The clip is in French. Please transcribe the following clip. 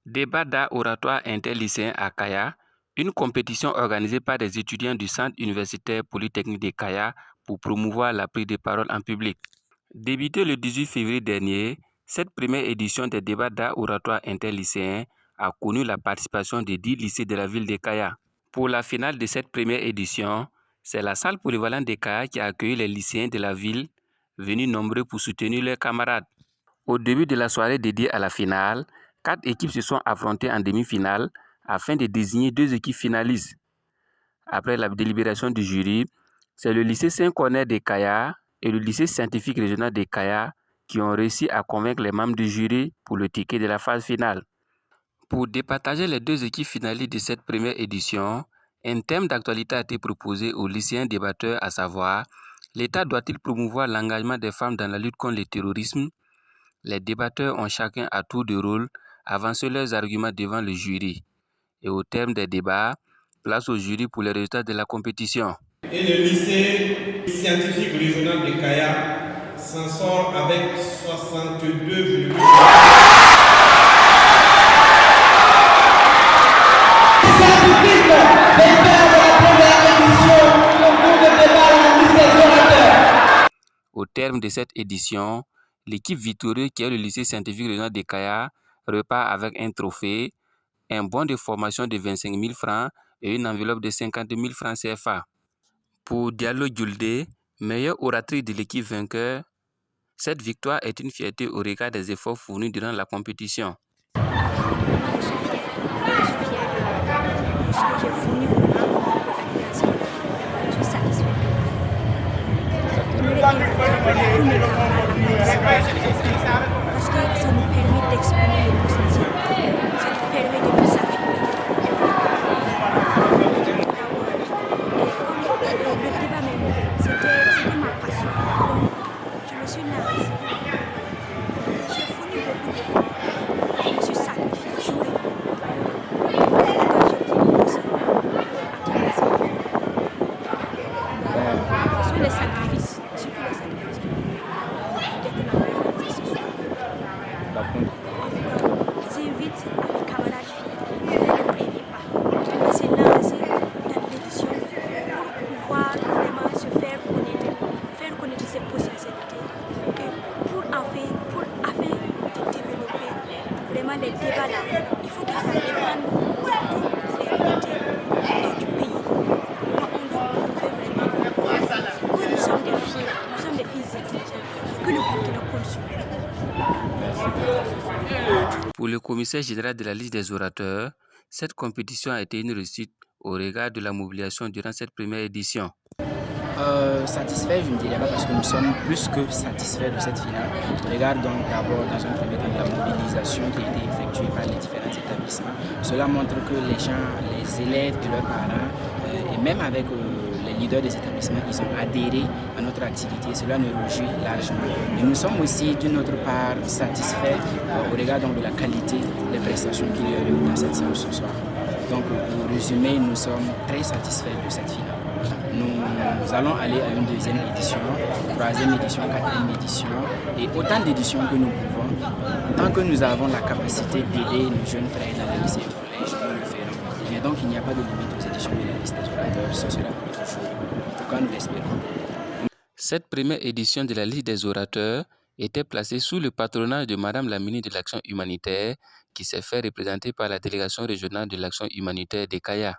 Débat d'art oratoire interlycéen à Kaya, une compétition organisée par des étudiants du Centre universitaire polytechnique de Kaya pour promouvoir la prise de parole en public. Débutée le 18 février dernier, cette première édition des débats d'art oratoire interlycéen a connu la participation de 10 lycées de la ville de Kaya. Pour la finale de cette première édition, c'est la salle polyvalente de Kaya qui a accueilli les lycéens de la ville, venus nombreux pour soutenir leurs camarades. Au début de la soirée dédiée à la finale, 4 équipes se sont affrontées en demi-finale afin de désigner 2 équipes finalistes. Après la délibération du jury, c'est le lycée Saint-Corneille de Kaya et le lycée scientifique régional de Kaya qui ont réussi à convaincre les membres du jury pour le ticket de la phase finale. Pour départager les 2 équipes finalistes de cette première édition, un thème d'actualité a été proposé aux lycéens débatteurs, à savoir « L'État doit-il promouvoir l'engagement des femmes dans la lutte contre le terrorisme ?» Les débatteurs ont chacun à tour de rôle avancé leurs arguments devant le jury. Et au terme des débats, place au jury pour les résultats de la compétition. Et le lycée scientifique régional de Kaya s'en sort avec 62,5. Au terme de cette édition, l'équipe victorieuse, qui est le lycée scientifique régional de Kaya, repart avec un trophée, un bon de formation de 25 000 francs et une enveloppe de 50 000 francs CFA. Pour Diallo Djoulde, meilleure oratrice de l'équipe vainqueur, cette victoire est une fierté au regard des efforts fournis durant la compétition. Parce que ça nous permet d'exprimer le potentiel, ça nous permet de nous affirmer. Le débat même, c'était ma passion. Je me suis lancée. J'ai fourni beaucoup d'efforts. Je me suis sacrifiée, jouée. J'ai commencé à travailler. Sur les sacrifices, surtout les sacrifices. J'invite mes camarades filles à faire le premier pas, à se lancer dans l'édition pour pouvoir vraiment se faire connaître ses potentialités. Et afin de développer vraiment les débats là, il faut que ça dépende de les réalités du pays. On doit prouver vraiment que nous sommes des filles intelligentes, que le Burkina compte sur nous. Pour le commissaire général de la liste des orateurs, cette compétition a été une réussite au regard de la mobilisation durant cette première édition. Satisfait, je ne dirais pas, parce que nous sommes plus que satisfaits de cette finale. Regardons d'abord dans un premier temps la mobilisation qui a été effectuée par les différents établissements. Cela montre que les gens, les élèves et leurs parents, et même avec les leaders des établissements, ils ont adhéré à notre activité. Cela nous réjouit largement. Et nous sommes aussi d'une autre part satisfaits au regard donc, de la qualité des prestations qu'il y a eu dans cette séance ce soir. Donc pour résumer, nous sommes très satisfaits de cette finale. Nous allons aller à une deuxième édition, troisième édition, quatrième édition et autant d'éditions que nous pouvons. Tant que nous avons la capacité d'aider nos jeunes frères dans les lycées et collèges, nous le ferons. Et donc il n'y a pas de limite aux éditions de la liste des orateurs, ce sera pour toujours. En tout cas, nous l'espérons. Cette première édition de la liste des orateurs était placée sous le patronage de Madame la ministre de l'Action humanitaire qui s'est fait représenter par la délégation régionale de l'Action humanitaire de Kaya.